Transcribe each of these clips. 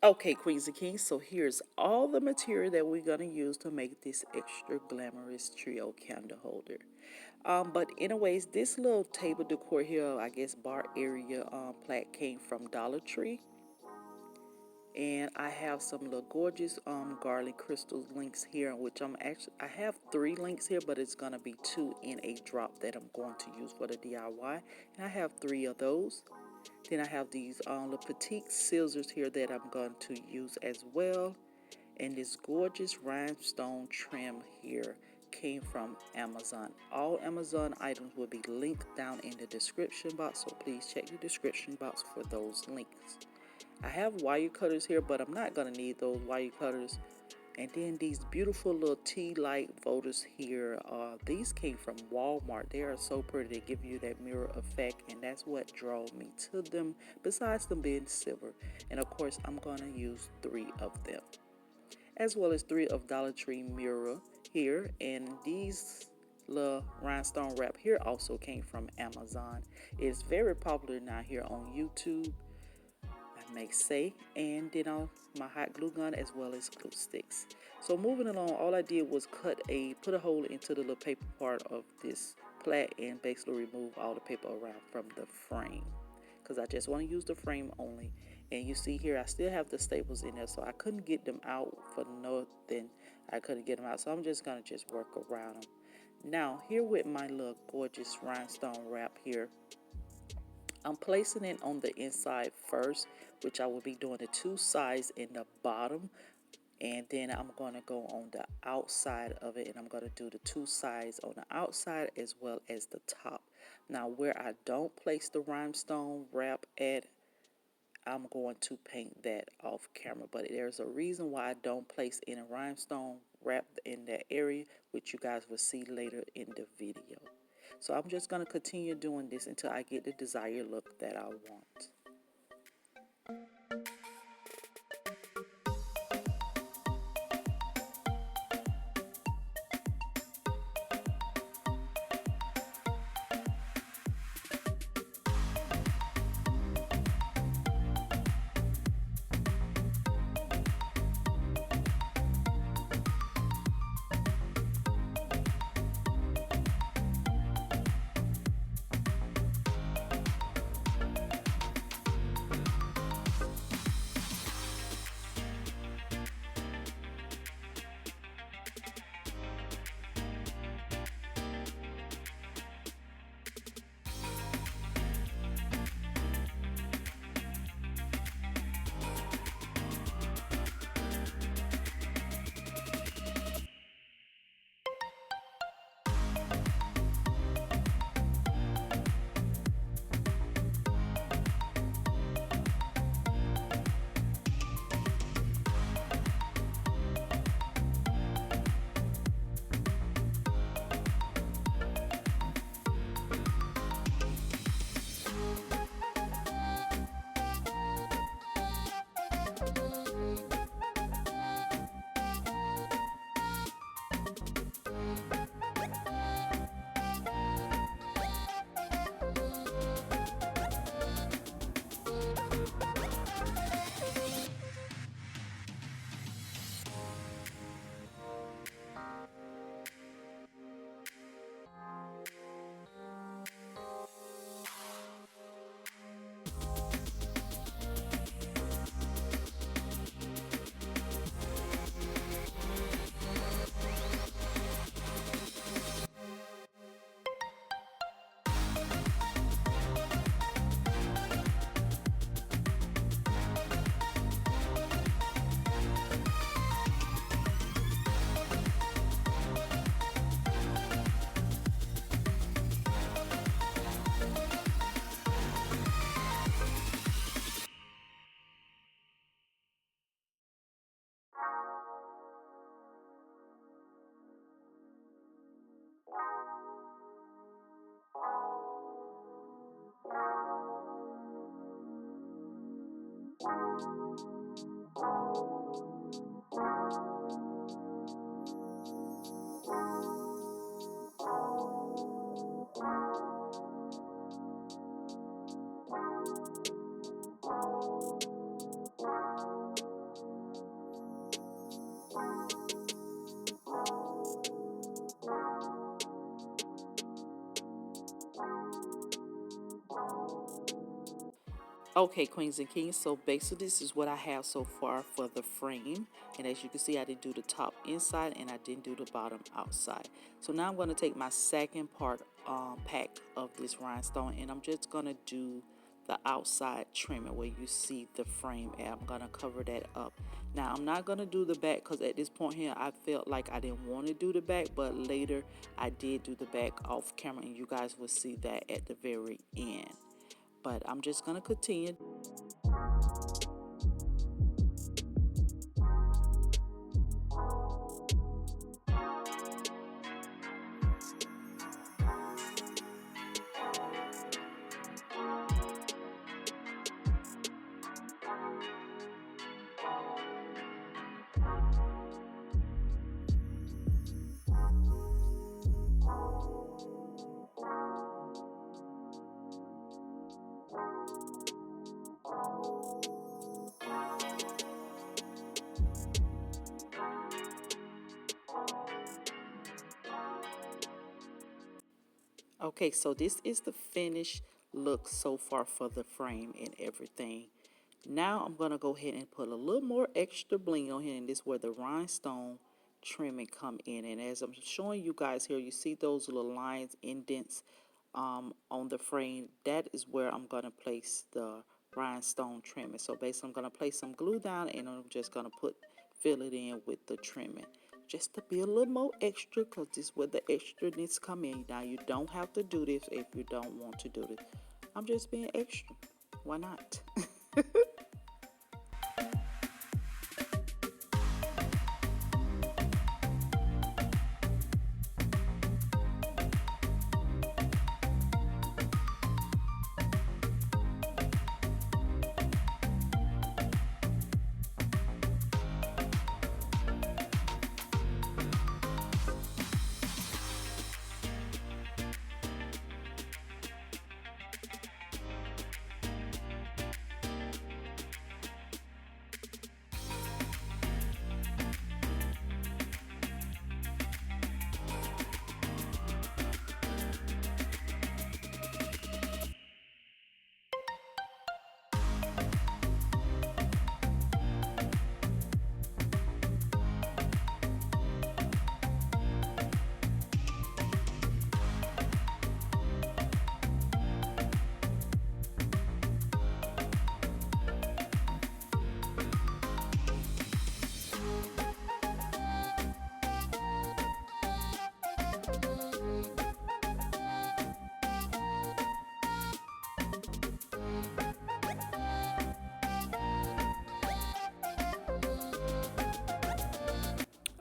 Okay, Queens and Kings, so here's all the material that we're going to use to make this extra glamorous trio candle holder. But anyways, this little table decor here, I guess bar area plaque came from Dollar Tree. And I have some little gorgeous Garland crystals links here, which I have 3 links here, but it's going to be 2 in a drop that I'm going to use for the DIY. And I have 3 of those. Then I have these little petite scissors here that I'm going to use as well. And this gorgeous rhinestone trim here came from Amazon. All Amazon items will be linked down in the description box, so please check the description box for those links. I have wire cutters here, but I'm not going to need those wire cutters. And then these beautiful little tea light voters here, these came from Walmart. They are so pretty. They give you that mirror effect, and that's what drew me to them, besides them being silver. And of course, I'm going to use 3 of them, as well as 3 of Dollar Tree mirror here. And these little rhinestone wrap here also came from Amazon. It's very popular now here on YouTube, I may say. And then my hot glue gun as well as glue sticks. So moving along, all I did was put a hole into the little paper part of this plaque and basically remove all the paper around from the frame, because I just want to use the frame only. And you see here, I still have the staples in there, so I couldn't get them out for nothing. I couldn't get them out, so I'm just going to work around them. Now, here with my little gorgeous rhinestone wrap here, I'm placing it on the inside first, which I will be doing the 2 sides in the bottom. And then I'm going to go on the outside of it, and I'm going to do the 2 sides on the outside as well as the top. Now, where I don't place the rhinestone wrap at, I'm going to paint that off camera. But there's a reason why I don't place any rhinestone wrap in that area, which you guys will see later in the video. So I'm just going to continue doing this until I get the desired look that I want. Okay, queens and kings, so basically this is what I have so far for the frame. And as you can see, I didn't do the top inside and I didn't do the bottom outside. So now I'm going to take my second part pack of this rhinestone and I'm just going to do the outside trimming where you see the frame, and I'm going to cover that up. Now I'm not going to do the back because at this point here I felt like I didn't want to do the back, but later I did do the back off camera and you guys will see that at the very end. But I'm just going to continue. Okay, so this is the finished look so far for the frame and everything. Now I'm going to go ahead and put a little more extra bling on here, and this is where the rhinestone trimming come in. And as I'm showing you guys here, you see those little lines, indents on the frame. That is where I'm going to place the rhinestone trimming. So basically I'm going to place some glue down and I'm just going to fill it in with the trimming. Just to be a little more extra, because this is where the extraness come in. Now you don't have to do this if you don't want to do this. I'm just being extra. Why not?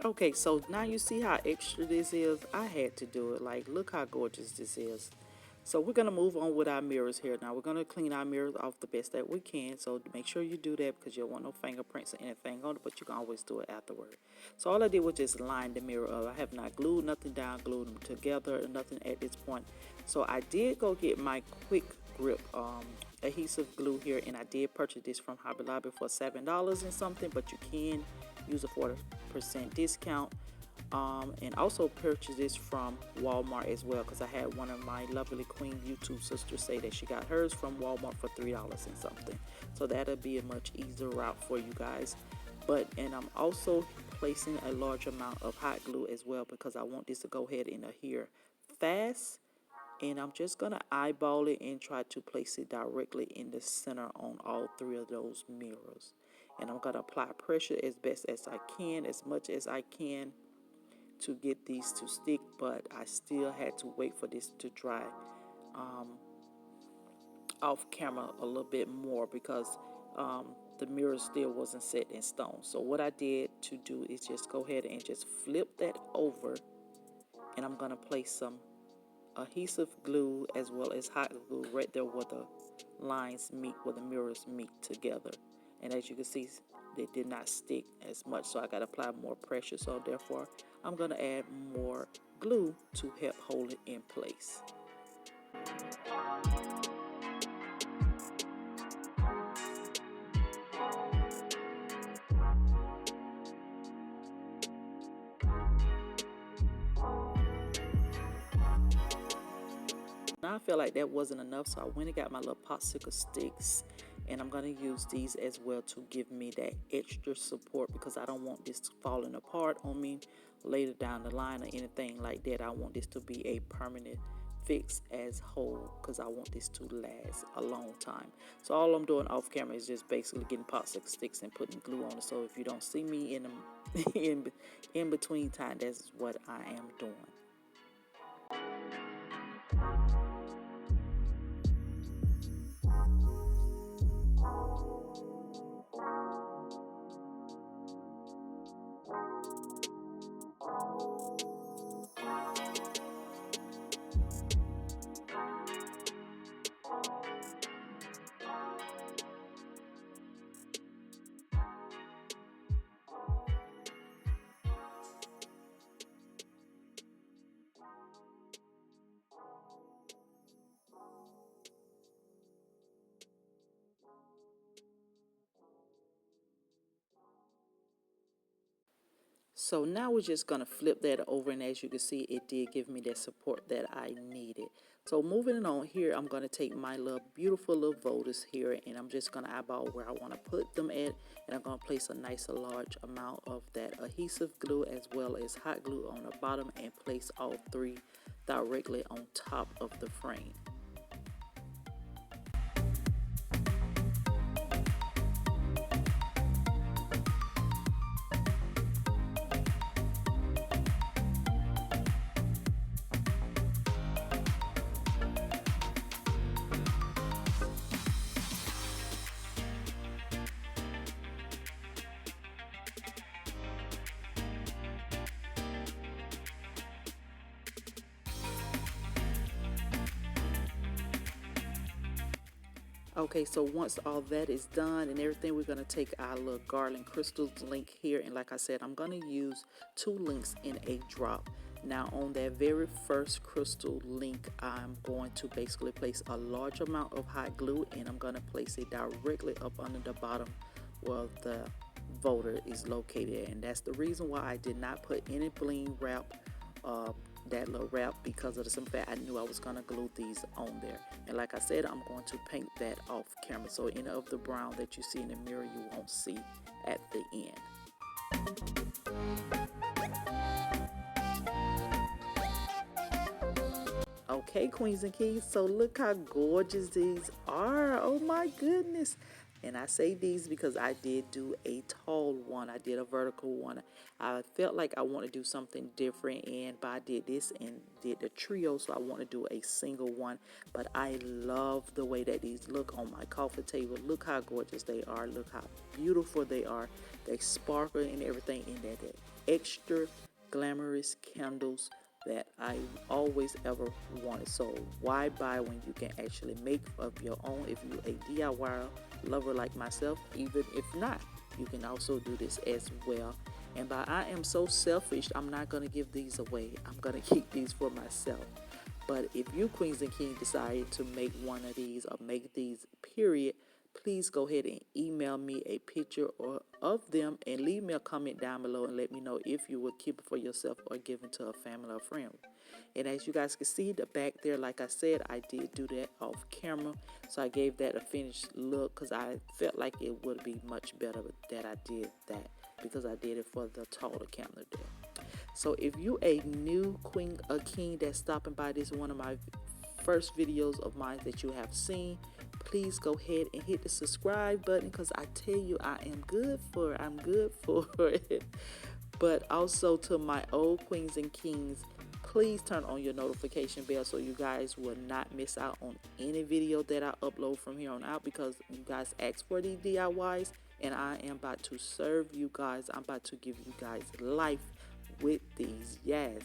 Okay, so now you see how extra this is. I had to do it. Like, look how gorgeous this is. So we're going to move on with our mirrors here. Now we're going to clean our mirrors off the best that we can. So make sure you do that because you don't want no fingerprints or anything on it, but you can always do it afterward. So all I did was just line the mirror up. I have not glued nothing down, glued them together, or nothing at this point. So I did go get my quick grip adhesive glue here, and I did purchase this from Hobby Lobby for $7 and something, but you can use a 40% discount. And also purchase this from Walmart as well, because I had one of my lovely queen YouTube sisters say that she got hers from Walmart for $3 and something. So that'll be a much easier route for you guys. And I'm also placing a large amount of hot glue as well, because I want this to go ahead and adhere fast. And I'm just going to eyeball it and try to place it directly in the center on all three of those mirrors. And I'm going to apply pressure as best as I can, as much as I can, to get these to stick, but I still had to wait for this to dry off camera a little bit more, because the mirror still wasn't set in stone. So what I did to do is just go ahead and just flip that over, and I'm going to place some adhesive glue as well as hot glue right there where the lines meet, where the mirrors meet together. And as you can see, they did not stick as much, so I got to apply more pressure. So therefore I'm going to add more glue to help hold it in place. Now I feel like that wasn't enough, so I went and got my little popsicle sticks, And I'm going to use these as well to give me that extra support, because I don't want this falling apart on me later down the line or anything like that. I want this to be a permanent fix as whole, because I want this to last a long time. So all I'm doing off camera is just basically getting popsicle sticks and putting glue on it. So if you don't see me in the in between time, that's what I am doing. So now we're just going to flip that over, and as you can see, it did give me that support that I needed. So moving on here, I'm going to take my little beautiful little voters here, and I'm just going to eyeball where I want to put them at, and I'm going to place a nice large amount of that adhesive glue as well as hot glue on the bottom, and place all three directly on top of the frame. Okay, so once all that is done and everything, we're going to take our little Garland crystals link here, and like I said, I'm going to use 2 links in a drop. Now on that very first crystal link, I'm going to basically place a large amount of hot glue, and I'm going to place it directly up under the bottom where the voter is located. And that's the reason why I did not put any bling wrap, that little wrap, because of the simple fact I knew I was going to glue these on there. And like I said, I'm going to paint that off camera, so any of the brown that you see in the mirror you won't see at the end. Okay, queens and kings, so look how gorgeous these are. Oh my goodness. And I say these because I did do a tall one. I did a vertical one. I felt like I want to do something different, but I did this and did the trio, so I want to do a single one. But I love the way that these look on my coffee table. Look how gorgeous they are. Look how beautiful they are. They sparkle and everything in that extra glamorous candles that I always ever wanted. So why buy when you can actually make of your own? If you're a DIY lover like myself, even if not, you can also do this as well. And by I am so selfish, I'm not going to give these away. I'm going to keep these for myself. But if you queens and kings decide to make one of these or make these period, please go ahead and email me a picture of them, and leave me a comment down below and let me know if you would keep it for yourself or give it to a family or friend. And as you guys can see, the back there, like I said, I did do that off camera, so I gave that a finished look because I felt like it would be much better that I did that, because I did it for the taller camera there. So if you a new queen or king that's stopping by, this one of my first videos of mine that you have seen, please go ahead and hit the subscribe button, because I tell you I'm good for it. But also to my old queens and kings, please turn on your notification bell so you guys will not miss out on any video that I upload from here on out, because you guys asked for these DIYs and I am about to serve you guys. I'm about to give you guys life with these. Yes,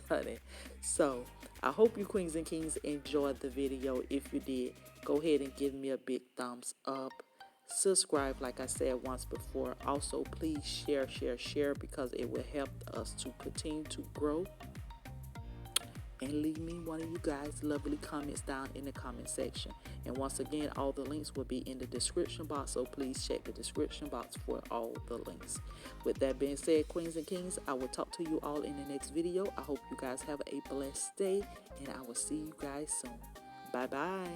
honey. So I hope you queens and kings enjoyed the video. If you did, go ahead and give me a big thumbs up. Subscribe like I said once before. Also please share, because it will help us to continue to grow. And leave me one of you guys lovely comments down in the comment section. And once again, all the links will be in the description box, so please check the description box for all the links. With that being said, queens and kings, I will talk to you all in the next video. I hope you guys have a blessed day, and I will see you guys soon. Bye bye.